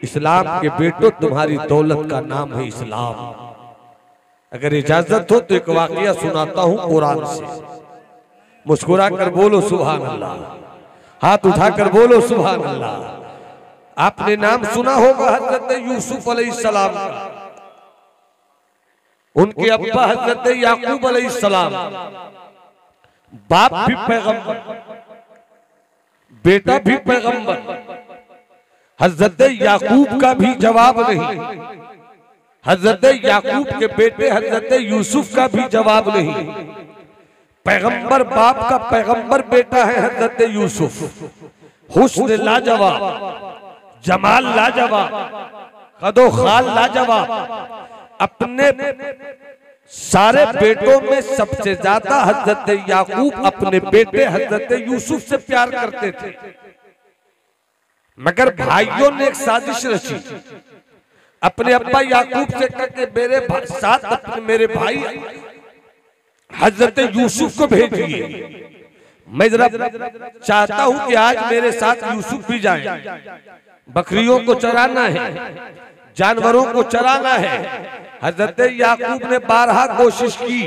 इस्लाम के बेटो तुम्हारी दौलत का नाम है इस्लाम। अगर इजाजत हो तो एक वाकया सुनाता हूं कुरान से। मुस्कुरा कर बोलो सुभान अल्लाह, हाथ उठाकर बोलो सुभान अल्लाह। आपने नाम सुना होगा हजरत यूसुफ अलैहिस्सलाम का। उनके अब्बा हजरत याकूब अलैहिस्सलाम, बाप भी पैगंबर, बेटा भी पैगंबर। हजरत याकूब का भी जवाब नहीं, हजरत याकूब के बेटे हजरत यूसुफ का भी जवाब नहीं। पैगंबर बाप का पैगंबर बेटा है हजरत यूसुफ। हुस्न लाजवाब, जमाल लाजवाब, कदो खाल लाजवाब। अपने सारे बेटों में सबसे ज्यादा हजरत याकूब अपने बेटे हजरत यूसुफ से प्यार करते थे। मगर भाइयों ने एक साजिश रची, अपने अब्बा याकूब से कहा कि मेरे साथ अपने मेरे भाई हजरत यूसुफ को भेजिए। मैं जरा चाहता हूं कि आज मेरे साथ यूसुफ भी जाए। बकरियों को चराना है, जानवरों को चराना है। हजरत याकूब ने बारहा कोशिश की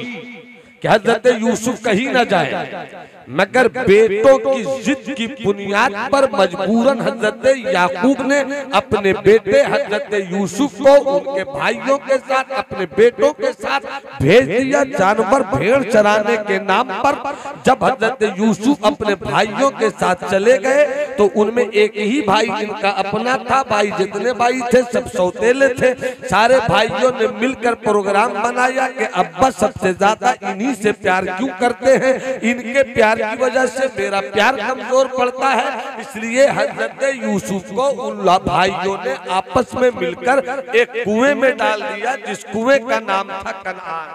कि हजरत यूसुफ कहीं ना जाए, मगर बेटों की जिद की बुनियाद पर मजबूरन हजरत याकूब ने अपने बेटे हजरत यूसुफ को उनके भाइयों के साथ, अपने बेटों के साथ भेज दिया जानवर भेड़ चराने के नाम पर। जब हजरत यूसुफ अपने भाइयों के साथ चले गए तो उनमें एक ही भाई इनका अपना था। भाई जितने भाई थे सब सौतेले थे। सारे भाइयों ने मिलकर प्रोग्राम बनाया कि अब्बा सबसे ज्यादा इन्हीं से प्यार क्यों करते हैं, इनके प्यार की वजह से मेरा प्यार कमजोर पड़ता है। इसलिए हजरत यूसुफ को उन भाइयों ने आपस में मिलकर एक कुएं में डाल दिया, जिस कुएं का नाम था कनान।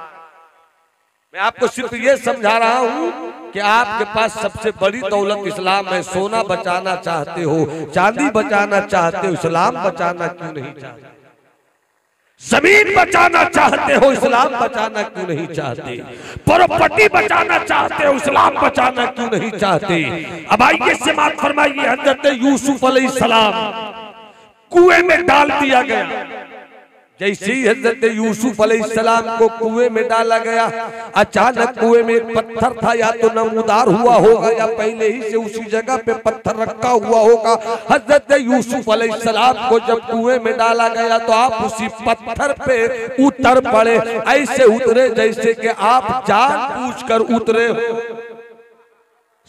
मैं आपको सिर्फ ये समझा रहा हूं कि आपके पास सबसे बड़ी दौलत इस्लाम है। सोना बचाना चाहते हो, चांदी बचाना चाहते हो, इस्लाम बचाना क्यों नहीं चाहते? जमीन बचाना चाहते हो, इस्लाम बचाना क्यों नहीं चाहते? प्रॉपर्टी बचाना चाहते हो, इस्लाम बचाना क्यों नहीं चाहते? अब आइए समाप्त फरमाइए। हजरत यूसुफ अलैहिस्सलाम कुएं में डाल दिया गया। जैसे ही हजरत यूसुफ अलैहिस्सलाम को कुएं में डाला गया, अचानक कुएं में एक पत्थर था, या तो नमूदार हुआ होगा या पहले ही से उसी जगह पे पत्थर रखा हुआ होगा। हजरत यूसुफ अलैहिस्सलाम को जब कुएं में डाला गया तो आप उसी पत्थर पे उतर पड़े। ऐसे उतरे जैसे कि आप जानबूझकर उतरे हो।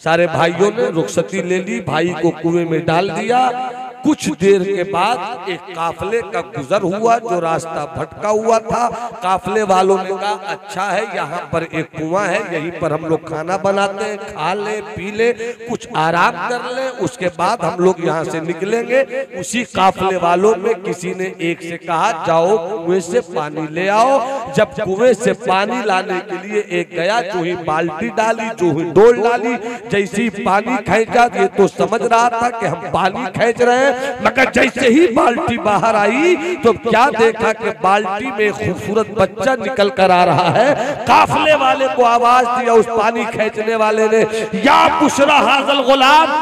सारे भाइयों ने रुखसती ले ली, भाई को कुएं में डाल दिया। कुछ देर के बाद एक काफले का गुजर हुआ जो रास्ता भटका हुआ था। काफले वालों ने कहा अच्छा है, यहाँ पर एक कुआं है, यहीं पर हम लोग खाना बनाते हैं, खा ले पी ले, कुछ आराम कर ले, उसके बाद हम लोग यहाँ से निकलेंगे। उसी काफले वालों में किसी ने एक से कहा जाओ कुएं से पानी ले आओ। जब कुएं से पानी लाने के लिए एक गया, जो ही बाल्टी डाली, जो ही डोल डाली, जैसे ही पानी खींचा, ये तो समझ रहा था कि हम पानी खींच रहे हैं, मगर जैसे ही बाल्टी बाहर आई तो क्या देखा कि बाल्टी में खूबसूरत बच्चा निकल कर आ रहा है। काफले वाले को आवाज दिया उस पानी खींचने वाले ने, या बुशरा हाज़िल गुलाम,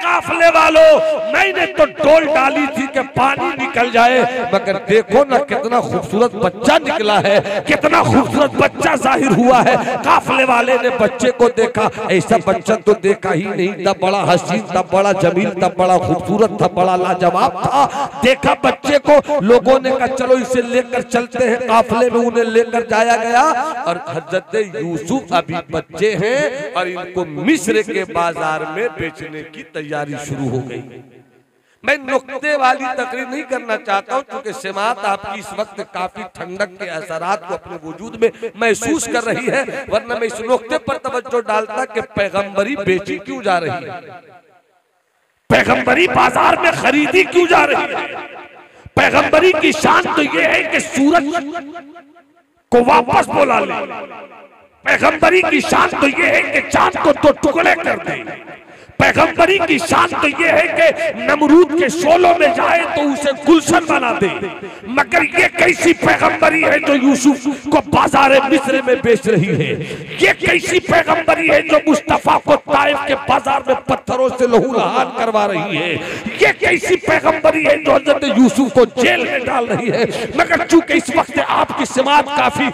काफले वालों मैंने तो डोल डाली थी कि पानी निकल जाए, मगर देखो ना कितना खूबसूरत बच्चा निकला है, कितना खूबसूरत बच्चा जाहिर हुआ है। काफले वाले ने बच्चे को देखा, ऐसा बच्चा तो देखा ही नहीं था, बड़ा हसीन था, बड़ा जमील था, बड़ा खूबसूरत था, बड़ा लाजवाब था। देखा बच्चे को, लोगों ने कहा चलो इसे लेकर चलते हैं। काफले में उन्हें लेकर जाया गया और हजरत यूसुफ अभी बच्चे हैं और इनको मिस्र के बाजार में बेचने की तैयारी शुरू हो गई। मैं नुक्ते वाली तकरीर नहीं करना चाहता हूं, क्योंकि समात आपकी इस वक्त काफी ठंडक के असरात को अपने वजूद में महसूस कर रही है, वरना मैं इस नुक्ते पर तवज्जो डालता कि पैगंबरी बेची क्यों जा रही है, पैगंबरी बाजार में खरीदी क्यों जा रही है। पैगंबरी की शान तो यह है कि सूरज को वापस बुला ले। पैगंबरी की शान तो यह है कि चांद को दो टुकड़े कर दे। पैगंबरी की शान तो ये है कि नमरूद के शोलों में जाए तो उसे गुलशन बना दे, मगर ये कैसी पैगंबरी है जो यूसुफ को बाजार मिस्र में बेच रही है? ये कैसी पैगंबरी है जो मुस्तफा को ताइफ के बाजार में पत्थरों से लहूलुहान करवा रही है? ये कैसी पैगंबरी है जो हजरत यूसुफ को जेल में डाल रही है? मगर चूंकि इस वक्त आपकी समात काफी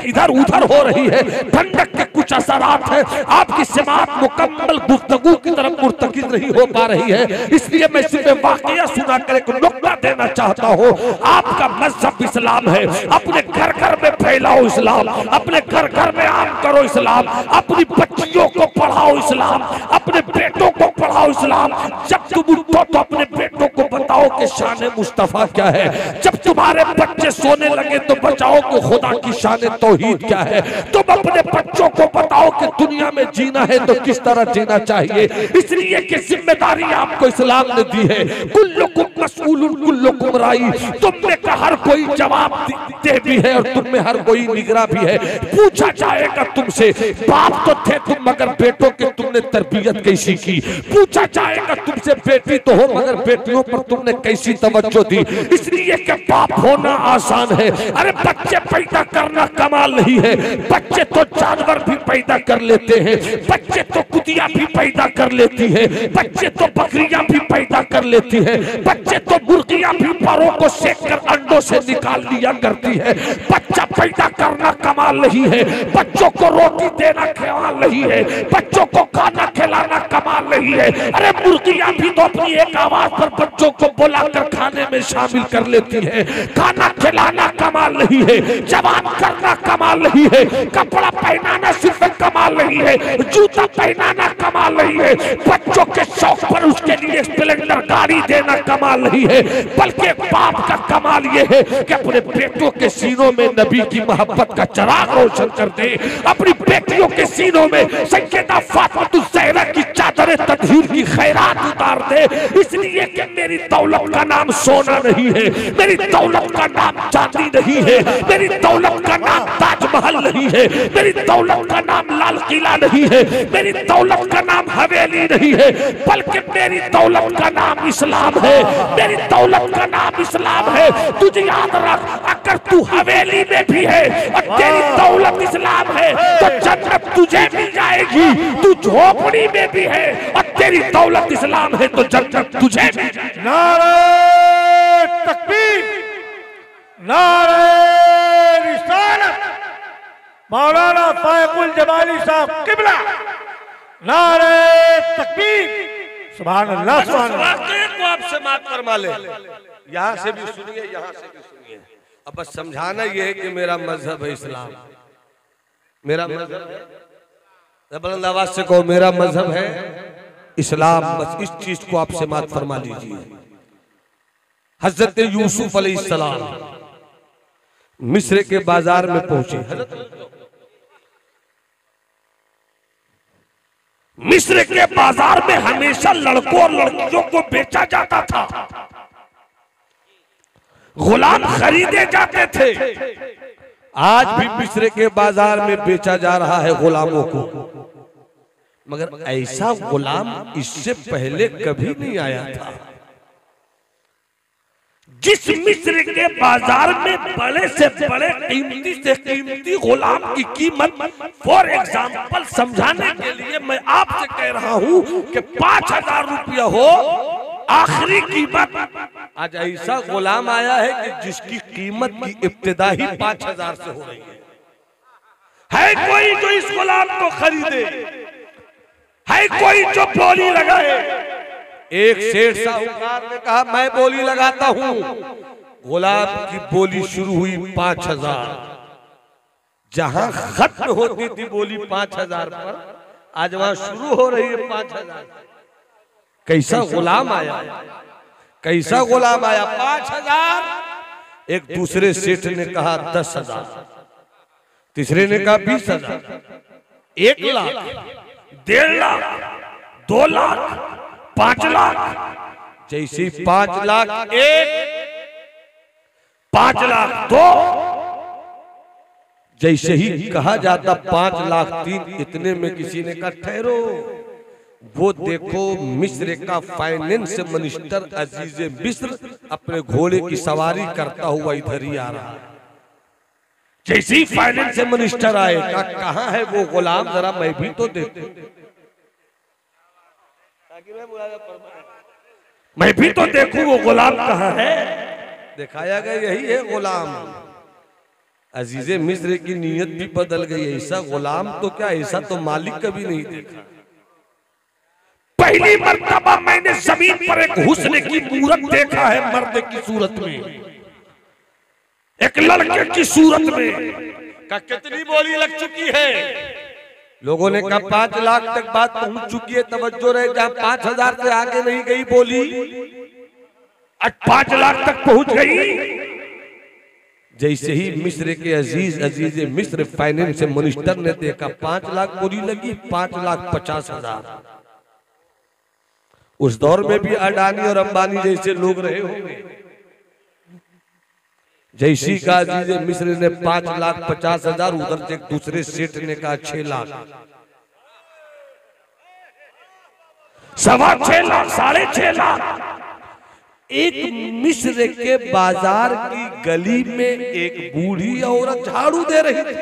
इधर उधर हो रही है, ठंडक के कुछ असरात है, आपकी समात मुकम्मल गुफ्तगू की तरफ मुर्तकिज नहीं हो पा रही है, इसलिए मैं सिर्फ वाकया सुनाकर एक नुक्ता देना चाहता हूँ। आपका मजहब इस्लाम है, अपने घर घर में फैलाओ इस्लाम, अपने घर घर में आम करो इस्लाम, अपनी बच्चियों को पढ़ाओ इस्लाम, अपने बेटों को पढ़ाओ इस्लाम। जब तुम उठो तो अपने बेटों को बताओ कि शान मुस्तफा क्या है, जब तुम्हारे बच्चे सोने लगे तो बचाओ कि खुदा की शान तौहीद क्या है। तुम अपने बच्चों को बताओ कि दुनिया में जीना है तो किस तरह जीना चाहिए, इसलिए कि जिम्मेदारी आपको इस्लाम ने दी है। कुल्लुकुम मसऊलुन कुल्लुकुम राई, तुम में का हर कोई जवाब दे भी है और तुम में हर कोई निगरां भी है। पूछा जाएगा तुमसे, बाप तो थे तुम मगर बेटों की तुमने तरबियत कैसी की? पूछा जाएगा तुमसे, बेटी तो हो मगर बेटियों पर तुमने कैसी तवज्जो दी? इसलिए कि बाप होना आसान है, अरे बच्चे पैदा करना कमाल नहीं है। बच्चे तो जानवर भी पैदा कर लेते हैं, बच्चे तो कुतिया भी पैदा कर लेती है, बच्चे तो बकरियां भी पैदा कर लेती है, बच्चे तो मुर्गियां भी परों को सेक कर अंडों से निकाल लिया करती है। बच्चा पैदा करना कमाल नहीं है, बच्चों को रोटी देना कमाल नहीं है, बच्चों को खाना खिलाना कमाल नहीं है। अरे मुर्गियां भी तो अपनी एक आवाज पर बच्चों को बुलाकर खाने में शामिल कर लेती है। खाना खिलाना कमाल नहीं है, जवान करना कमाल नहीं है, कपड़ा पहनाना सिर्फ कमाल नहीं है, जूता पहनाना कमाल नहीं है, बच्चों के शौक पर उसके लिए स्प्लेंडर गाड़ी देना कमाल नहीं है, बल्कि बाप का कमाल यह है कि अपने बेटों के सीनों में नबी की मोहब्बत का चिराग रोशन कर दे, अपनी बेटियों के सीनों में सैयदा फातिमा ज़हरा की चादर तत्हीर की खैरात उतार दे। इसलिए कि मेरी दौलत का नाम सोना नहीं है, मेरी दौलत का नाम चांदी नहीं है, मेरी दौलत का नाम ताजमहल नहीं है, मेरी दौलत का नाम लाल किला नहीं है, मेरी दौलत का नाम हवेली नहीं है, बल्कि मेरी दौलत का नाम इस्लाम है, मेरी दौलत का नाम इस्लाम है। तुझे याद रख, अगर तू हवेली में भी है और तेरी दौलत इस्लाम है तो जन्नत तुझे मिल जाएगी। तू झोपड़ी में भी है और तेरी दौलत इस्लाम है तो जन्नत तुझे मिल जाएगी। नारे तकबीर, नारे रिसालत, मौलाना फायकुल जमाली साहब किबला, नारे तकबीर, सुभान अल्लाह सुभान अल्लाह। को आप समात फरमा ले, यहाँ से भी सुनिए, यहाँ से भी सुनिए। अब बस समझाना ये है कि मेरा मजहब है इस्लाम, मेरा मजहब है, बुलंद आवाज से कहो मेरा मजहब है इस्लाम। बस इस चीज को आप समात फरमा लीजिए। हजरत यूसुफ अलैहिस्सलाम मिस्र के बाजार में पहुंचे। मिस्र के बाजार में हमेशा लड़कों और लड़कियों को बेचा जाता था, गुलाम खरीदे जाते थे। आज भी मिस्र के बाजार में बेचा जा रहा है गुलामों को, मगर ऐसा गुलाम इससे पहले कभी नहीं आया था। जिस मिस्र के बाजार में बड़े से बड़े कीमती से कीमती गुलाम की कीमत, फॉर एग्जाम्पल समझाने के लिए मैं आपसे कह रहा हूं कि 5000 रुपया हो आखिरी कीमत, आज ऐसा गुलाम आया है कि जिसकी कीमत की इब्तिदा ही 5000 से हो रही है कोई जो इस गुलाम को खरीदे, है कोई जो बोली लगाए। एक सेठ साहूकार ने कहा मैं बोली लगाता हूं, गुलाम की बोली शुरू हुई 5000, जहां खत्म होती थी बोली 5000 पर, आज वहां शुरू हो रही है 5000। कैसा गुलाम आया, कैसा गुलाम आया, 5000। एक दूसरे सेठ ने कहा 10,000, तीसरे ने कहा 20,000, 1 लाख, 1.5 लाख, 2 लाख, 5 लाख। जैसे 5 लाख 1, 5 लाख 2, जैसे ही कहा जाता 5 लाख 3, इतने में किसी ने कहा ठहरो, वो देखो मिस्र का फाइनेंस मिनिस्टर अजीज मिस्र अपने घोड़े की सवारी करता हुआ इधर ही आ रहा है। जैसे ही फाइनेंस मिनिस्टर आए, कहाँ है वो गुलाम, जरा मैं भी तो देखूं, मैं भी तो देखूं वो गुलाम कहाँ है। दिखाया गया यही है गुलाम। अजीजे मिस्र की नीयत भी बदल गई। ऐसा गुलाम तो क्या, ऐसा तो मालिक कभी नहीं देखा। पहली मर्तबा मैंने जमीन पर एक हुस्न की मूरत देखा है, मर्द की सूरत में, एक लड़के की सूरत में। का कितनी बोली लग चुकी है? लोगों ने कहा 5 लाख तक बात पहुंच चुकी है। तवज्जो रहे, जहां 5000 से आगे नहीं गई बोली, आज 5 लाख तक पहुंच गई। जैसे ही मिस्र के अजीज मिस्र फाइनेंस मिनिस्टर ने देखा 5 लाख बोली लगी, 5,50,000। उस दौर में भी अडानी और अंबानी जैसे लोग रहे होंगे। जैसी का अजीज मिस्र ने 5,50,000, उधर से एक दूसरे सेठ ने कहा 6 लाख, 6.25 लाख, 6.5 लाख। एक मिस्र के बाजार की गली में एक बूढ़ी औरत झाड़ू दे रही थी।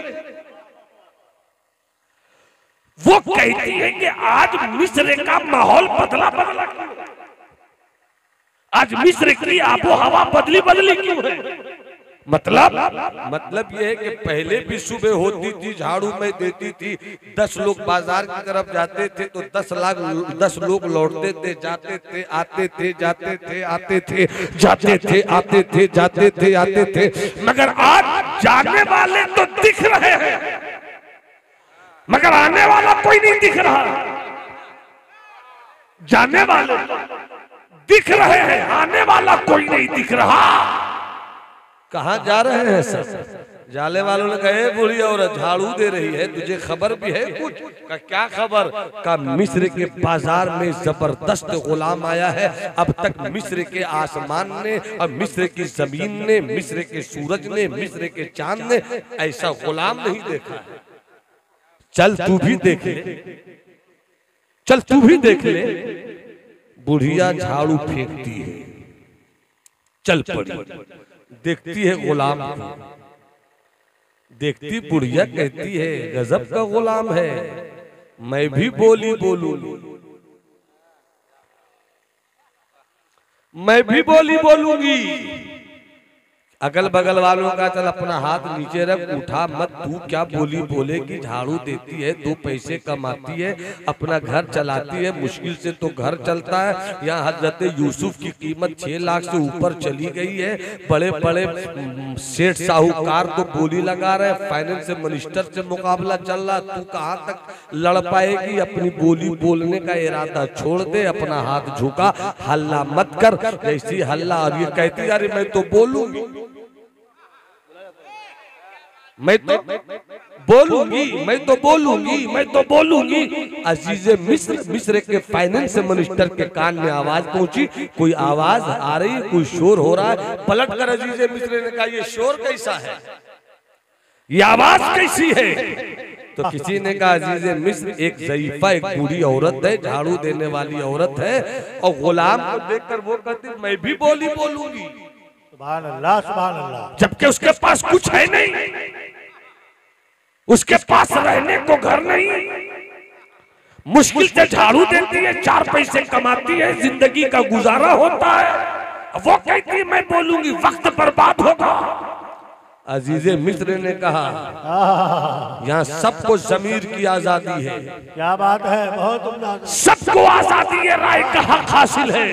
वो कहती है कि आज मिस्र का माहौल बदला बदला क्यों, आज मिस्र की आबो हवा बदली बदली क्यों है। मतलब ये है कि पहले भी सुबह होती थी, झाड़ू में देती थी, 10 लोग बाजार की तरफ जाते थे तो 10 लोग लौटते थे, जाते थे, आते थे, जाते थे, आते थे, जाते थे, आते थे, जाते थे, आते थे। मगर आज जाने वाले तो दिख रहे हैं, मगर आने वाला कोई नहीं दिख रहा। जाने वाले दिख रहे हैं, आने वाला कोई नहीं दिख रहा। कहाँ जा रहे हैं सब? जाने वालों ने कहा बूढ़ी औरत झाड़ू दे रही है, तुझे खबर भी है कुछ? का क्या खबर? का मिस्र के बाजार में जबरदस्त गुलाम आया है। अब तक मिस्र के आसमान ने और मिस्र की जमीन ने, मिस्र के सूरज ने, मिस्र के चांद ने ऐसा गुलाम नहीं देखा है। चल तू भी देख ले, चल तू भी देख ले। बुढ़िया झाड़ू फेंकती है, चल पड़ी, देखती है गुलाम को, देखती बुढ़िया कहती है गजब का गुलाम है, मैं भी बोली बोलूंगी, मैं भी बोली बोलूंगी। अगल बगल वालों का चल अपना हाथ नीचे रख, उठा मत, तू क्या बोली बोलेगी। झाड़ू देती है, 2 पैसे कमाती है, अपना घर चलाती है, मुश्किल से तो घर चलता है। यहाँ हजरत यूसुफ की कीमत 6 लाख से ऊपर चली गई है। बड़े बड़े सेठ साहूकार तो बोली लगा रहे, फाइनेंस मिनिस्टर से मुकाबला चल रहा। तू कहाँ तक लड़ पाएगी? अपनी बोली बोलने का इरादा छोड़ दे, अपना हाथ झुका, हल्ला मत कर। जैसी हल्ला, और ये कहती यार मैं तो बोलूंगी, मैं तो बोलूंगी, मैं तो बोलूंगी, मैं तो बोलूंगी। अजीज मिस्र के फाइनेंस मिनिस्टर के कान में आवाज पहुंची, कोई आवाज आ रही, कोई शोर हो रहा है। पलट कर अजीज मिस्र ने कहा ये शोर कैसा है, ये आवाज कैसी है? तो किसी ने कहा अजीज मिस्र एक ज़ईफा, एक बूढ़ी औरत है, झाड़ू देने वाली औरत है, और गुलाम को देखकर वो कहती मैं भी बोली बोलूंगी। सुभान अल्लाह, सुभान अल्लाह। जबकि उसके पास कुछ है नहीं, उसके पास रहने को घर नहीं, मुश्किल से झाड़ू देती है, 4 पैसे कमाती है, जिंदगी का गुजारा होता है। वो कहती है मैं बोलूंगी, वक्त बर्बाद होगा। अजीजे मिस्र ने कहा यहाँ सबको जमीर की आजादी है। क्या बात है, बहुत उम्दा। सबको आजादी है, राय का हक हासिल है।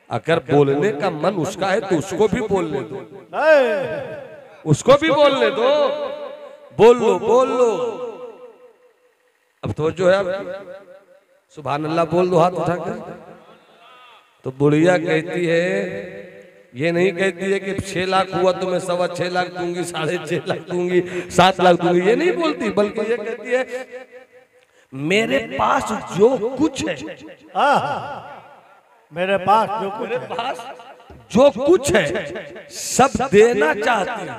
अगर बोलने का मन उसका है तो उसको भी बोलने दो, उसको भी बोलने दो, बोल लो, बोल लो। अब तो जो है सुभान अल्लाह बोल दो हाथ उठाकर। तो बुढ़िया कहती है, ये नहीं कहती है कि 6 लाख हुआ तो मैं 6.25 लाख दूंगी, 6.5 लाख दूंगी, 7 लाख दूंगी, ये नहीं बोलती। बल्कि ये कहती है मेरे पास जो कुछ है, मेरे पास जो कुछ है, पास जो कुछ है सब देना चाहती है,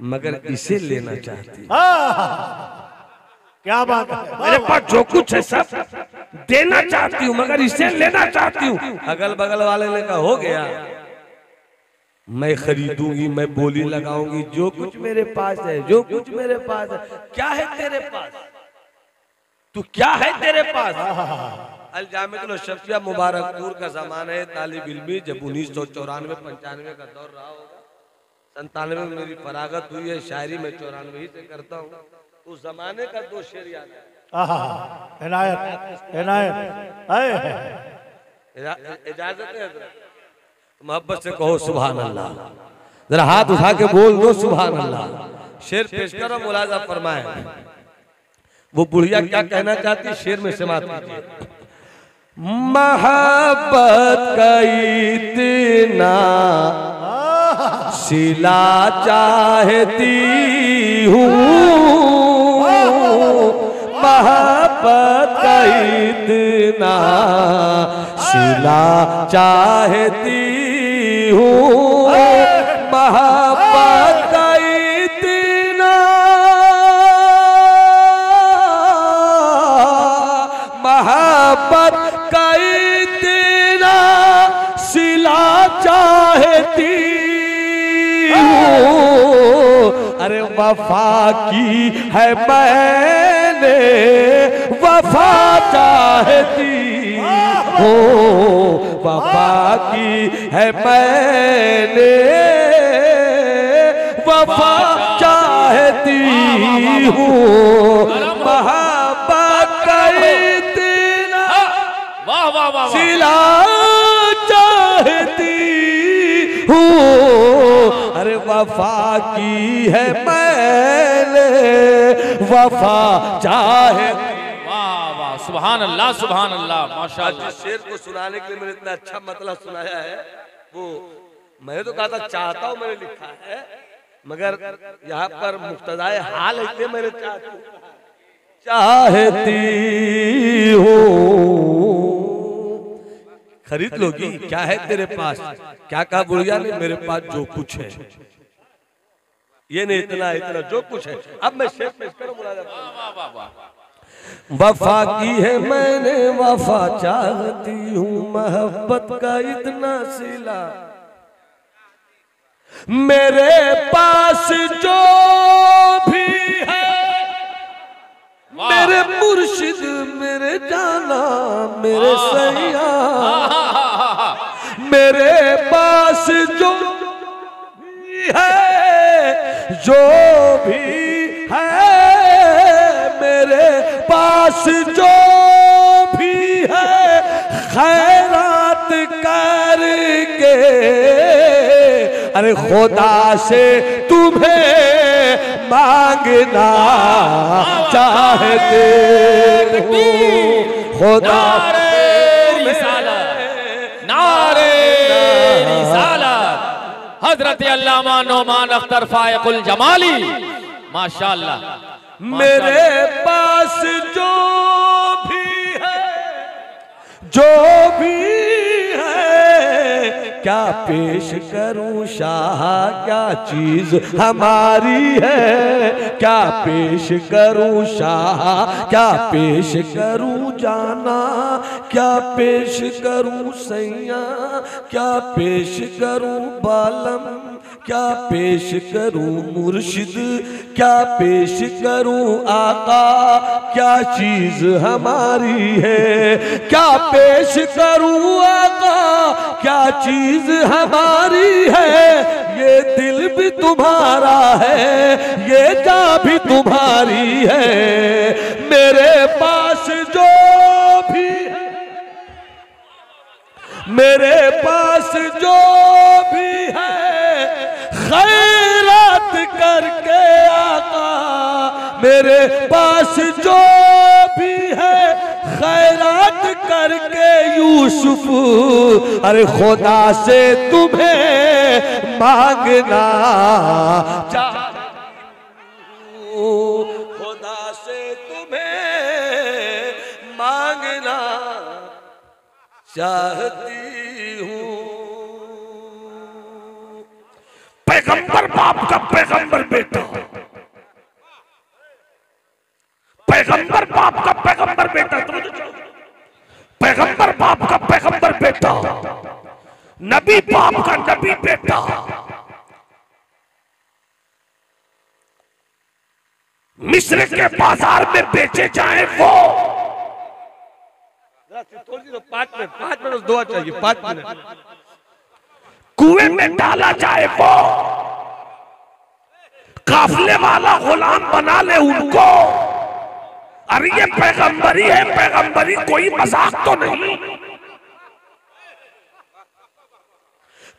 मगर इसे लेना चाहती है। क्या बात है, मेरे पास जो कुछ है सब देना चाहती हूँ, मगर इसे लेना चाहती हूँ। अगल बगल वाले ने कहा हो गया, मैं खरीदूंगी, मैं बोली लगाऊंगी, जो कुछ मेरे पास है, जो कुछ मेरे पास है। क्या है तेरे पास? तू क्या है तेरे पास? अल-जामिअतुल शफ़िया मुबारकपुर का जमाना है, तालिब इल्मी जब 1994-95 का दौर रहा होगा। 97 में मेरी फरागत हुई है, शायरी में 94 ही से करता हूँ। उस जमाने का दो शेर याद है। इनायत इजाजत है, मोहब्बत से कहो सुभान अल्लाह, जरा हाथ उठा के बोल दो सुभान अल्लाह। शेर पेश करो, मुलाजा फरमाए। वो बुढ़िया क्या कहना चाहती, शेर में समाप्त कीजिए। मोहब्बत का इतना सिला चाहती हूँ, मोहब्बत का इतना सिला चाहती हूँ, मोहब्बत का इतना, मोहब्बत का इतना सिला चाहती हूँ। अरे वफा की है मैंने, वफा चाहती हो, वफा की है मैंने, वफा चाहती हूँ, मोहब्बत का इतना सिला चाहती हूँ। अरे वफा की है मैंने, वफा चाहती। सुभान अल्लाह, सुभान अल्लाह, माशाअल्लाह। जिस शेर को सुनाने के लिए मैंने इतना अच्छा मतलब सुनाया है, वो मैंने तो कहा था चाहता हूँ, मैंने लिखा है, मगर यहाँ पर मुक्तदाए हाल है इसलिए मैंने चाहती हूँ। खरीद लोगी, क्या है तेरे पास? क्या कहा बुढ़िया ने, मेरे पास जो कुछ है, ये नहीं इतना इतना जो कुछ है। अब मैं शेर पेश करूं, वफा की है मैंने, वफा चाहती हूँ, मोहब्बत का इतना सिला, मेरे पास जो भी है, मेरे मुर्शिद, मेरे जाना, मेरे सैया, मेरे पास जो भी है, जो भी है, मेरे पास जो भी है, खैरात करके, अरे खुदा से तुम्हें मांगना चाहते हो, खुदा हजरत अल्लामा नौमान अख्तर फायकुल जमाली, माशाअल्लाह। मेरे पास जो भी है, जो भी है, क्या पेश करूं शाह, क्या चीज हमारी है, क्या पेश करूं शाह, क्या पेश करूं जाना, क्या पेश करूं सैया, क्या पेश करूं बालम, क्या पेश करूं मुर्शिद, क्या पेश करूं आका, क्या चीज हमारी है, क्या पेश करूं आका, क्या चीज हमारी है। ये दिल भी तुम्हारा है, ये जान भी तुम्हारी है, मेरे पास जो भी है, मेरे पास जो भी है, खैरात करके आका, मेरे पास जो भी है, खैरात करके यूसुफ, अरे खुदा से तुम्हें मांगना चाहती हूँ, खुदा से तुम्हें मांगना चाहती हूँ। पैगंबर बाप का पैगंबर बेटा, पैगंबर बाप का नबी बेटा। मिस्र के बाजार में बेचे जाए वो, 5 मिनट दुआ चाहिए, 5 मिनट। कुएं में डाला जाए वो, काफले वाला गुलाम बना ले उनको। अरे ये पैगंबरी है, पैगंबरी कोई मजाक तो नहीं।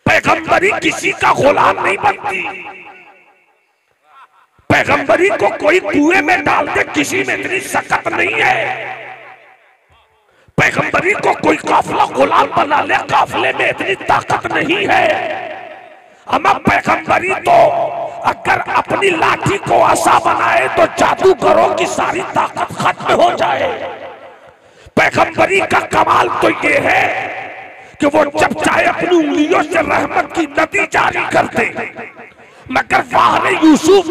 पैगंबरी किसी का गुलाम नहीं बनती। पैगंबरी को कोई कुएं में डाल दे किसी में इतनी सकत नहीं है। पैगंबरी को कोई काफला गुलाम बना ले, काफले में इतनी ताकत नहीं है। अमा पैगंबरी तो अगर अपनी लाठी को आसा बनाए तो जादूगरों की सारी ताकत खत्म हो जाए। पैगंबरी का कमाल तो ये है कि वो जब चाहे अपनी उंगलियों से रहमत की नदी जारी कर दे। मगर वाह रे यूसुफ,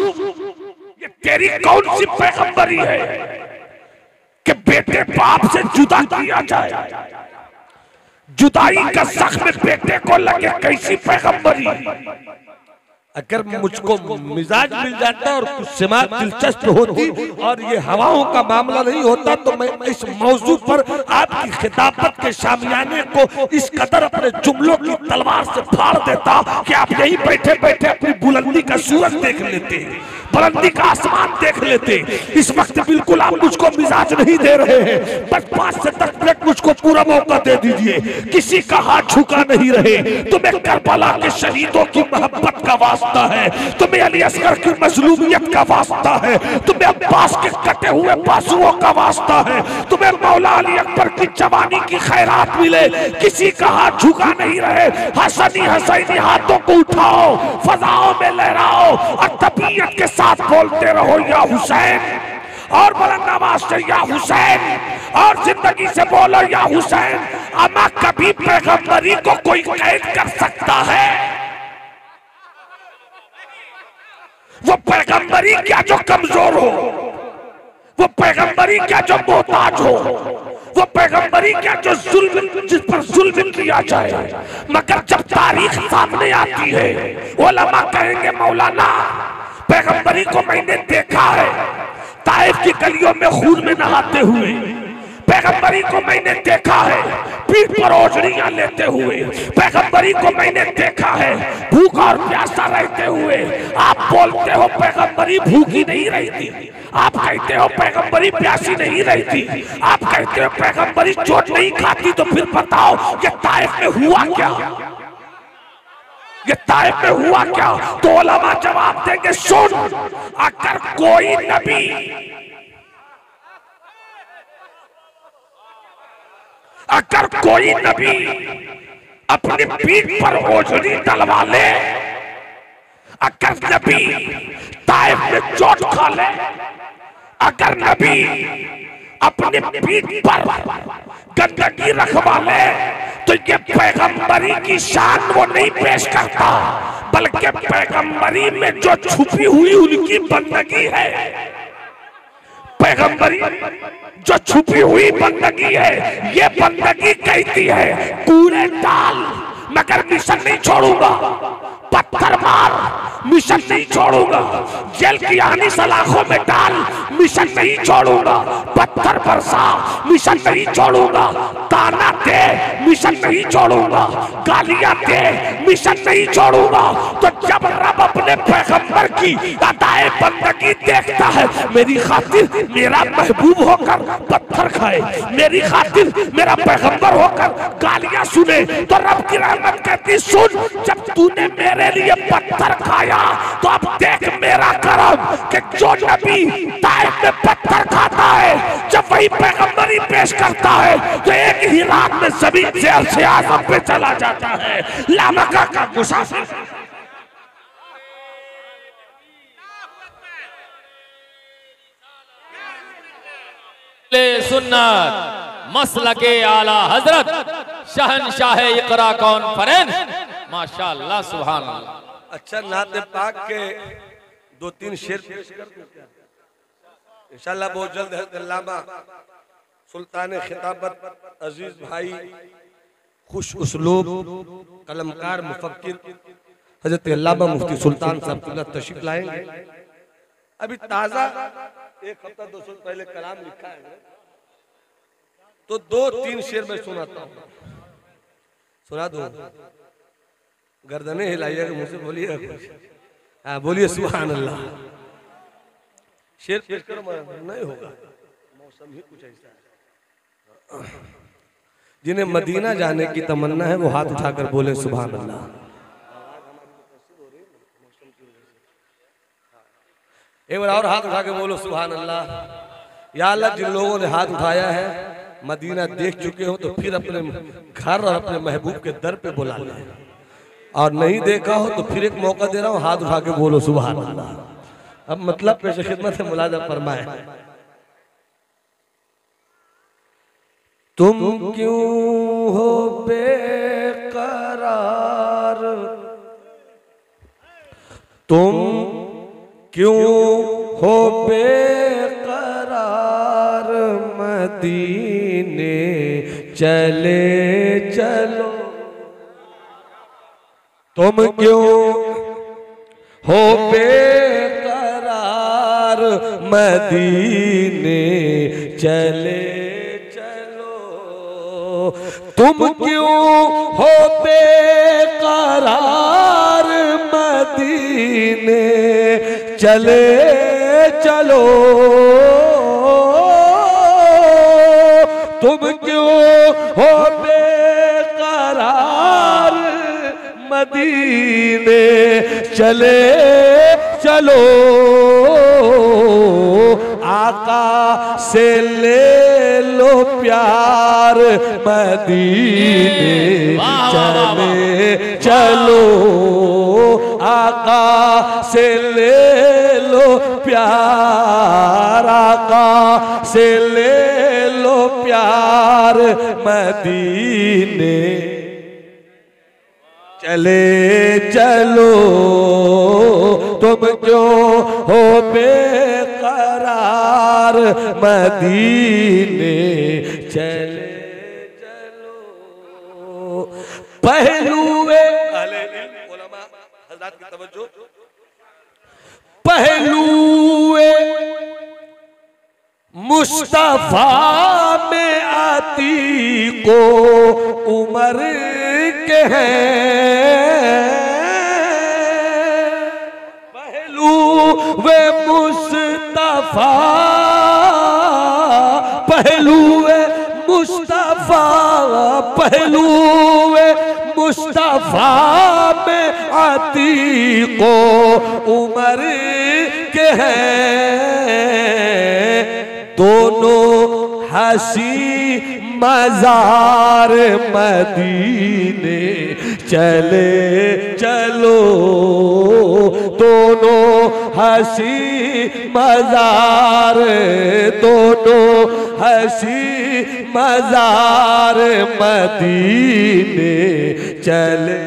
ये तेरी कौन सी पैगंबरी है कि बेटे बाप से जुदा किया जाए? जुदाई का जख्म बेटे को लगे, कैसी पैगंबरी? अगर मुझको मिजाज मिल जाता और कुछ समाज दिलचस्प होती और ये हवाओं का मामला नहीं होता तो मैं इस मौजू पर आपकी खिताबत के शामियाने को इस कदर अपने जुमलों की तलवार से फाड़ देता कि आप यहीं बैठे बैठे अपनी बुलंदी का सूरज देख लेते, बुलंदी का आसमान देख लेते। इस वक्त बिल्कुल आप मुझको मिजाज नहीं दे रहे हैं। बस 5 से 10 मिनट मुझको पूरा मौका दे दीजिए। किसी का हाथ झुका नहीं रहे। तुम्हें करबला के शहीदों की मोहब्बत का वास्ता है, तुम्हें अली असगर की मजलूमियत का वास्ता है, तुम्हें अब्बास के कटे हुए बाजुओं का वास्ता है, तुम्हें मौला अली अकबर की जवानी की खैरात मिले। किसी का हाथ झुका नहीं रहे। हसनी हसैनी हाथों को उठाओ, फजाओं में लहराओ और तबीयत के साथ बोलते रहो या हुसैन, और बुलंद आवाज से या हुसैन, और जिंदगी से बोलो या हुसैन। अमा कभी पैगंबरी को कोई कैद कर सकता है? वो पैगंबरी क्या जो कमजोर हो, वो पैगंबरी क्या जो मोहताज हो, वो पैगंबरी क्या जो जुल्म, जिस पर जुल्म किया जाए। मगर जब तारीख सामने आती है, उलमा कहेंगे मौलाना पैगंबरी को मैंने देखा है ताइफ की गलियों में खून में नहाते हुए। पैगंबरी को मैंने देखा है पीठ पर ओझड़ियां लेते हुए। पैगंबरी को मैंने देखा है भूखा और प्यासा रहते हुए। आप बोलते हो पैगंबरी भूखी नहीं रहती, आप कहते हो पैगंबरी प्यासी नहीं रहती, आप कहते हो पैगंबरी चोट नहीं खाती। तो फिर बताओ ये ताइफ में हुआ क्या? ये ताइफ में हुआ क्या? तो उलमा जवाब देंगे सुन, अगर कोई नबी अपनी पीठ पर ओझड़ी डलवा ले, अगर नबी ताइफ में चोट खा ले, अगर नबी अपने पीठ पर गंदगी रखवा ले, तो ये पैगंबरी की शान वो नहीं पेश करता, बल्कि पैगंबरी में जो छुपी हुई उनकी बंदगी है। पैगंबरी जो छुपी हुई बंदगी है, ये बंदगी कहती है कूड़े डाल मगर मिशन नहीं छोड़ूंगा, पत्थर मार मिशन नहीं छोड़ूंगा, जेल की आनी सलाखों में डाल मिशन नहीं छोड़ूंगा, पत्थर बरसा मिशन नहीं छोड़ूंगा, ताना दे मिशन नहीं छोड़ूंगा, गालियां दे मिशन नहीं छोड़ूंगा। तो जब रब अपने पैगंबर की अदाए बंदगी देखता है, मेरी खातिर मेरा महबूब होकर पत्थर खाए, मेरी खातिर मेरा पैगंबर होकर गालियां सुने, तो रब की रहमत कहती सुन, जब तूने मेरे लिए पत्थर खाया तो अब देख मेरा करम कि जो नबी ताइफ में पत्थर खाता है, जब वही पैगंबरी पेश करता है तो एक ही रात में जमीन से अर्श आज़म पे चला जाता है। लामका का मुसाफिर सुन्नत मसलके आला हजरत शहनशाह इकरा कॉन्फ्रेंस। माशाअल्लाह सुभान अल्लाह। अच्छा नाते पाक के 2-3 शेर पेश कर दूं क्या? इंशाल्लाह बहुत जल्द है। अल्लामा सुल्तान खिताबत अजीज भाई खुश उसलूब कलमकार मुफक्किर हजरत अल्लामा मुफ्ती सुल्तान साहब तशरीफ लाएंगे। अभी ताजा 1 हफ्ता 2 हफ्ता पहले कलाम लिखा है, तो 2-3 शेर में सुनाता हूँ, सुना दूं। गर्दने हिलाइएगा, मुझसे बोलिएगा कुछ। हाँ बोलिए सुभान अल्लाह। शेर पेश करो, नहीं होगा, मौसम ही कुछ ऐसा है। जिन्हें मदीना जाने की तमन्ना है वो हाथ उठाकर बोले सुभान अल्लाह। एक बार और हाथ उठा के बोलो सुभान अल्लाह। या अल्लाह, जिन लोगों ने हाथ उठाया है मदीना देख चुके हो तो फिर अपने घर और अपने महबूब के दर पे बुला लें, और नहीं देखा हो तो फिर एक मौका दे रहा हूँ, हाथ उठा के बोलो सुभान अल्लाह। अब मतलब पेश खिदमत है, मुलाजा फरमाए। तुम क्यों हो बेकरार, तुम क्यों हो बेकरार, मदीने चले चलो। तुम क्यों हो बेकरार, मदीने चले चलो। तुम क्यों हो बेकरार, मदीने चले चलो। तुम क्यों हो बेकरार, मदीने चले चलो। आका से ले लो प्यार, मदीने चले चलो। आका से ले लो प्यार, आका से ले लो प्यार, मदीने चले चलो। तुम क्यों हो बेकरार, मदीने चले चलो। पहलुए उलमा हज़रात की तवज्जो, पहलुए मुस्तफा में आती को उमर के हैं। पहलू वे मुस्तफा, पहलू वे मुस्तफा, पहलू वे मुस्तफा में आती को उमर के हैं। दोनों हसी मजार, मदीने चले चलो। दोनों हसी मजार, दोनों हसी मजार, मदीने चले।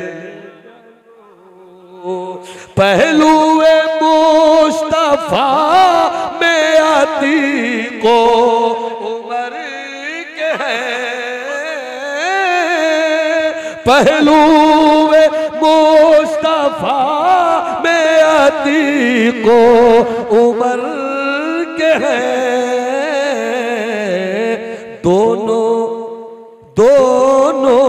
पहलुए मुस्तफा में आती को उमर के हैं। पहलुए मुस्तफा में आती को उमर के हैं। दोनों दोनों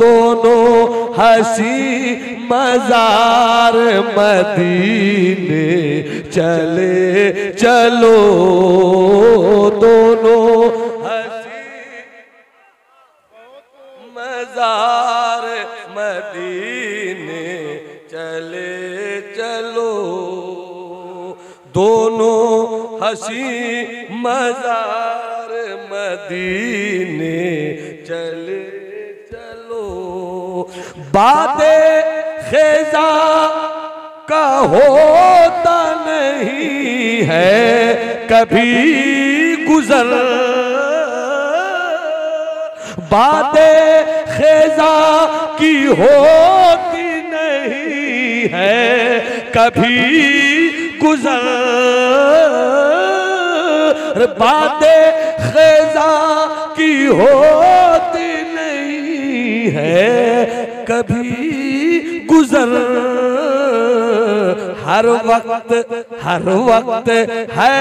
दोनों हसी मजार, मदीने चले चलो। दोनों हसी मजार, मदीने चले चलो। दोनों हसी मजार, मदीने चले चलो। बादे ख़ेज़ा का होता नहीं है कभी गुज़र, बादे ख़ेज़ा की होती नहीं है कभी गुज़र। बादे ख़ेज़ा की होती नहीं है कभी गुजर, हर वक्त है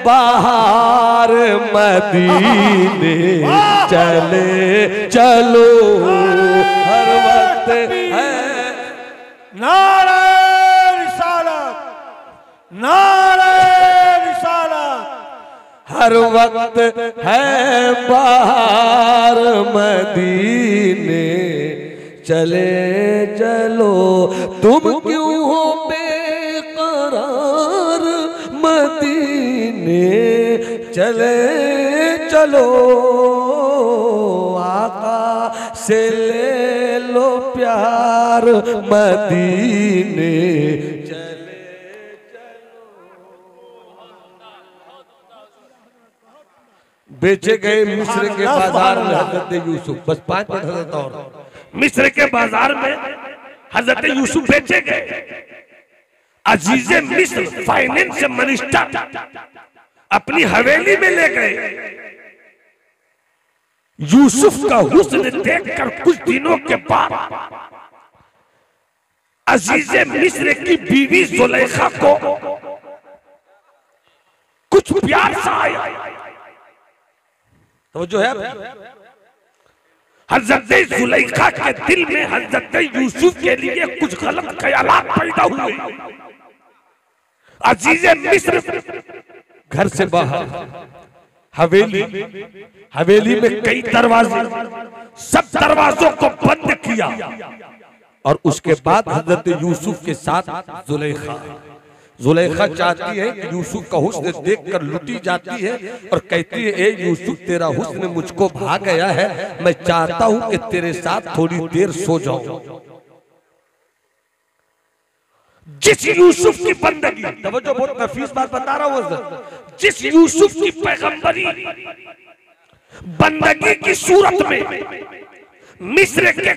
बाहर मदीने चले चलो, हर वक्त है। नारे रिसालत, नारे रिसालत, हर वक्त है बाहर मदीने चले चलो, तुम क्यों हो बेकरार मदीने चले चलो, आका से ले लो प्यार मदीने चले चलो। बेचे गए मिस्र के बाजार में हजरत यूसुफ, बस 5 मिनट हजरत और। मिस्र के बाजार में हजरत यूसुफ बेचे गए। अजीजे मिस्र फाइनेंस मिनिस्टर अपनी हवेली में ले गए। यूसुफ का हुस्न देखकर कुछ दिनों के बाद अजीजे मिस्र की बीवी जुलेखा को कुछ प्यार सा आया। तो जो है हजरत जुलेखा के दिल में हजरत यूसुफ के लिए कुछ गलत ख्यालात पैदा हुए। अजीजे मिस्र घर से बाहर हवेली में कई दरवाजे, सब दरवाजों को बंद किया और उसके बाद हजरत यूसुफ के साथ जुलेखा चाहती है कि यूसुफ का हुस्न देखकर लुटी जाती है और कहती है, ए यूसुफ तेरा हुस्न मुझको भा गया है, मैं चाहता हूं कि तेरे साथ थोड़ी देर सो जाऊं। जिस यूसुफ की बंदगी, तवज्जो बहुत नफीस बात बता रहा हूं, जिस यूसुफ की पैगंबरी बंदगी की सूरत में मिस्र के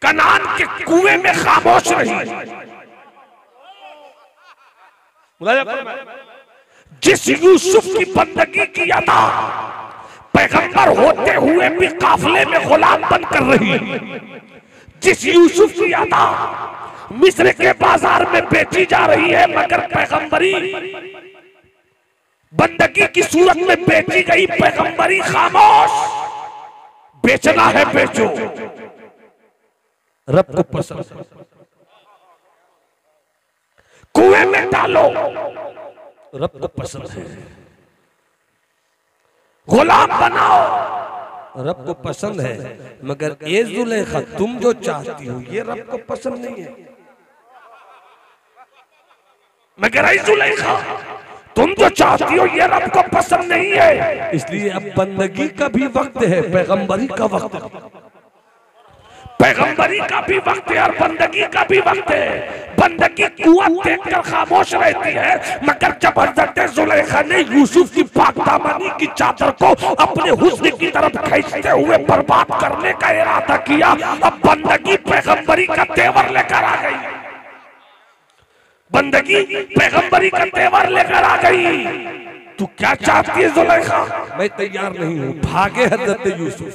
कनान के कुएं में खामोश रही, जिस यूसुफ की बंदगी की अदा पैगंबर होते हुए भी काफिले में गुलाम बनकर रही, जिस यूसुफ की अदा मिस्र के बाजार में बेची जा रही है मगर पैगंबरी बंदगी की सूरत में बेची गई पैगंबरी खामोश। बेचना है बेचो, रब को पसंद, कुएं में डालो, रब को पसंद है, गुलाम बनाओ, रब को पसंद है, मगर ए जुलेखा तुम जो चाहती हो ये रब को पसंद नहीं है। मगर ए जुलेखा तुम जो चाहती हो ये रब को पसंद नहीं है। इसलिए अब बंदगी का भी वक्त है, पैगंबरी का वक्त है, पैगंबरी का भी वक्त है और बंदगी का भी वक्त है। बंदगी कुआं देखकर खामोश रहती है, मगर जब हज़रत जुलेखा ने यूसुफ की पाकदामनी की चादर को अपने हुस्न की तरफ खींचते हुए बर्बाद करने का इरादा किया, अब बंदगी पैगंबरी का तेवर लेकर आ गई, बंदगी पैगंबरी का तेवर लेकर आ गई। तू क्या चाहती है जुलेखा? मैं तैयार नहीं हूं। भागे हज़रत यूसुफ,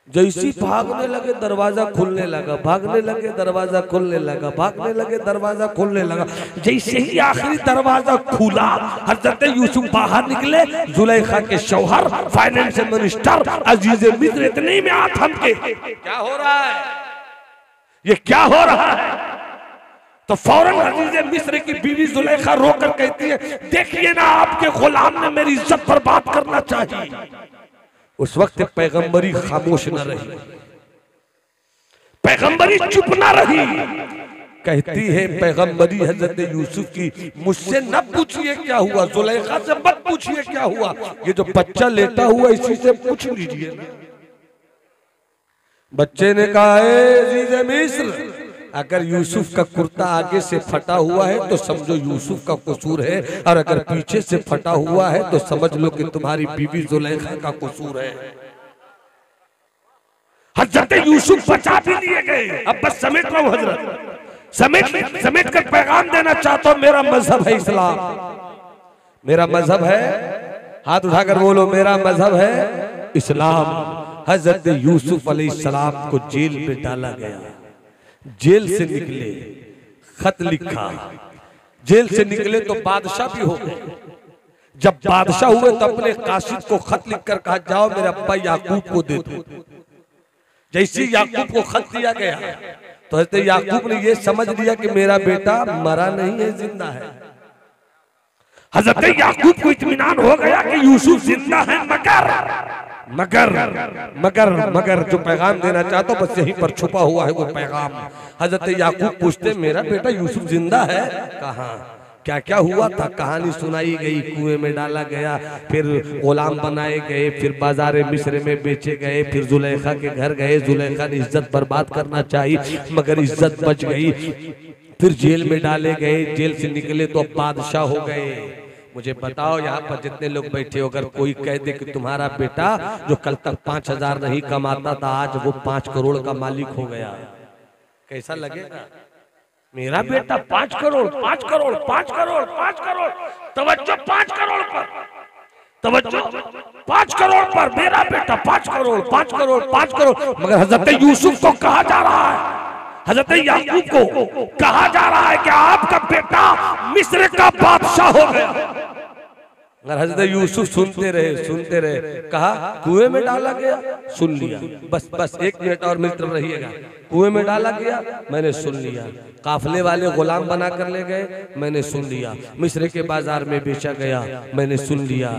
जैसी भागने लगे दरवाजा खुलने लगा, भागने लगे दरवाजा खुलने लगा, भागने लगे दरवाजा खुलने लगा। जैसे ही आखिरी दरवाजा खुला हजरत यूसुफ बाहर निकले, जुलेखा के शौहर फाइनेंस मिनिस्टर अजीज मिस्र इतने में हाथ थमके, क्या हो रहा है, ये क्या हो रहा है? तो फौरन अजीज मिस्र की बीवी जुलेखा रोकर कहती है, देखिए ना आपके गुलाम ने मेरी इज्जत बर्बाद करना चाहिए। उस वक्त पैगंबरी खामोश न रही, पैगंबरी चुप न रही। कहती है पैगंबरी हजरत यूसुफ की, मुझसे न पूछिए क्या हुआ, जुलेखा से मत पूछिए क्या हुआ, ये जो बच्चा लेटा हुआ इसी से पूछ लीजिए। बच्चे ने कहा, अजीज मिस्र, अगर यूसुफ का कुर्ता आगे से फटा हुआ है तो समझो यूसुफ का कसूर है, और अगर पीछे से फटा हुआ है तो समझ लो कि तुम्हारी बीवी जुलेखा का कसूर है। हजरत यूसुफ बचा भी लिए गए। अब बस समेट रहा हूं हजरत, समेट कर पैगाम देना चाहता हूं। मेरा मजहब है इस्लाम, मेरा मजहब है, हाथ उठाकर बोलो, मेरा मजहब है इस्लाम। हजरत यूसुफ अलैहिस्सलाम को जेल में डाला गया। जेल से निकले, खत लिखा, जेल से निकले तो बादशाह भी हो गए। जब बादशाह हुए तो अपने काशिद को खत लिखकर कहा जाओ मेरे अब्बा याकूब को दे दो। जैसे याकूब को खत दिया गया तो हज़रत याकूब ने ये समझ लिया कि मेरा बेटा मरा नहीं है, जिंदा है। हज़रत याकूब को इत्मीनान हो गया कि यूसुफ जिंदा है, मगर मगर मगर मगर जो पैगाम देना चाहता हूं बस यहीं पर छुपा हुआ है वो पैगाम। हज़रत याकूब पूछते मेरा बेटा यूसुफ जिंदा है? कहाँ? क्या क्या हुआ था? कहानी सुनाई गई। कुएं में डाला गया, फिर गुलाम बनाए गए, फिर बाजार मिस्र में बेचे गए, फिर जुलेखा के घर गए। जुलेखा ने इज्जत बर्बाद करना चाहिए मगर इज्जत बच गई। फिर जेल में डाले गए, जेल से निकले तो अब बादशाह हो गए। मुझे बताओ यहाँ पर जितने लोग बैठे हो, अगर कोई कह दे कि तुम्हारा बेटा जो कल तक 5,000 नहीं कमाता था आज वो 5 करोड़ का मालिक हो गया, कैसा लगेगा? मेरा बेटा 5 करोड़ 5 करोड़ 5 करोड़ 5 करोड़, तवज्जो 5 करोड़ पर, तवज्जो 5 करोड़ पर, मेरा बेटा 5 करोड़ 5 करोड़ 5 करोड़। मगर हजरत यूसुफ को कहा जा रहा है, हजरत याकूब को कहा जा रहा है कि आपका बेटा मिस्र का बादशाह हो गया। अगर हजरत यूसुफ सुनते रहे, कहा कुएं में डाला गया, सुन लिया, बस बस 1 मिनट और मेरी तरफ रहिएगा। कुएं में डाला गया, मैंने सुन लिया। काफले वाले गुलाम बना कर ले गए, मैंने सुन लिया। मिस्र के बाजार में बेचा गया, मैंने सुन लिया।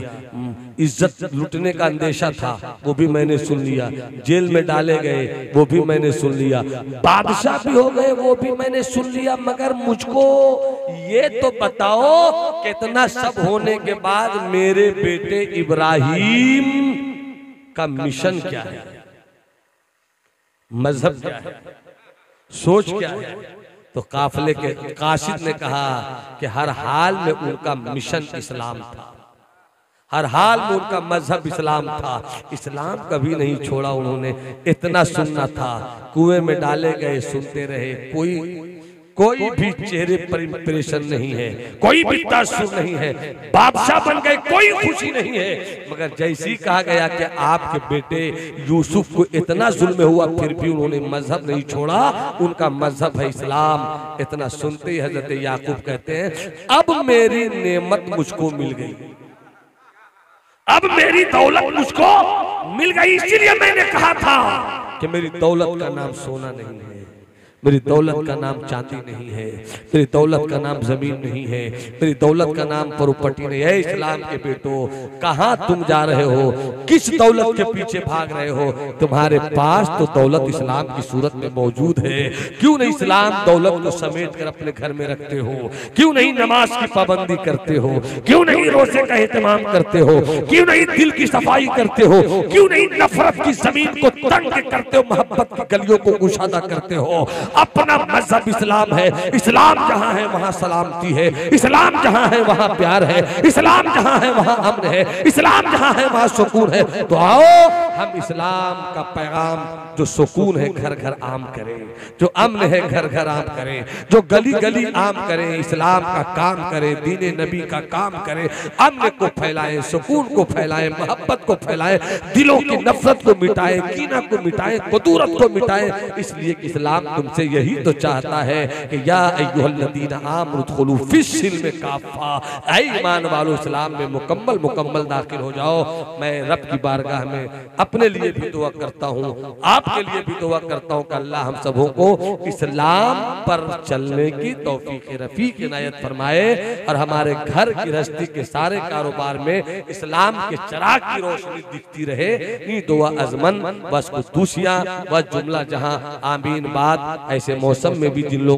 इज्जत लूटने का अंदेशा था, वो भी मैंने सुन लिया। जेल में डाले गए, वो भी मैंने सुन लिया। बादशाह भी हो गए, वो भी मैंने सुन लिया। मगर मुझको ये तो बताओ कितना सब होने के बाद मेरे बेटे इब्राहिम का मिशन क्या है, मजहब क्या है, सोच क्या है? तो काफले के काशिद ने कहा कि हर हाल में उनका मिशन इस्लाम था, हर हाल में उनका मजहब इस्लाम था। इस्लाम कभी नहीं छोड़ा उन्होंने, इतना सुनना था। कुएं में डाले गए, सुनते रहे। कोई भी चेहरे पर इंप्रेशन नहीं है, कोई भी तासुर नहीं है। बादशाह बन गए, कोई खुशी नहीं है। मगर जैसे ही कहा गया कि आपके बेटे यूसुफ को इतना जुल्म हुआ फिर भी उन्होंने मजहब नहीं छोड़ा, उनका मजहब है इस्लाम। इतना सुनते ही हजरत याकूब कहते हैं अब मेरी नेमत मुझको मिल गई, अब मेरी दौलत मुझको मिल गई। इसीलिए मैंने कहा था कि मेरी दौलत का नाम सोना नहीं है, मेरी दौलत का नाम चांदी नहीं है, मेरी दौलत का नाम जमीन नहीं है, मेरी दौलत का नाम प्रॉपर्टी नहीं है। इस्लाम के बेटो, कहां तुम जा रहे हो? किस दौलत के पीछे भाग रहे हो? तुम्हारे पास तो दौलत इस्लाम की सूरत में मौजूद है। क्यों नहीं इस्लाम दौलत को समेट कर अपने घर में रखते हो? क्यों नहीं नमाज की पाबंदी करते हो? क्यों नहीं रोजे का एहतमाम करते हो? क्यों नहीं दिल की सफाई करते हो? क्यों नहीं नफरत की जमीन को तंग करते हो, मोहब्बत की गलियों को कुशादा करते हो? अपना मजहब इस्लाम है। इस्लाम जहां है वहां सलामती है, इस्लाम जहां है वहां प्यार है, इस्लाम जहां है वहां अमन है, इस्लाम जहां है वहां सुकून है। तो आओ हम इस्लाम का पैगाम, जो सुकून है घर घर आम करें, जो अमन है घर घर आम करें, जो गली गली आम करें। इस्लाम का काम करें, दीने नबी का काम करें, अमन को फैलाएं, सुकून को फैलाएं, मोहब्बत को फैलाएं, दिलों की नफरत को मिटाएं, कीना को मिटाएं, कुदूरत को मिटाएं। इसलिए कि इस्लाम तुमसे यही तो चाहता है कि या अय्युहल्लज़ीना आमनु उदखुलू फिस्सिल्म काफ़ा, ऐ ईमान वालों इस्लाम में मुकम्मल दाखिल हो जाओ। मैं रब की बारगाह में अपने लिए भी दुआ करता हूँ, आपके लिए भी दुआ करता हूँ कि अल्लाह हम सबों को इस्लाम पर चलने की तौफीक रफीक इनायत फरमाए और हमारे घर की गृहस्थी के सारे कारोबार में इस्लाम के चिराग की रोशनी दिखती रहे। ये दुआ अज़मन बस कुछ दूसियां बस जुमला जहां आमीन। बाद ऐसे मौसम में भी जिन लोग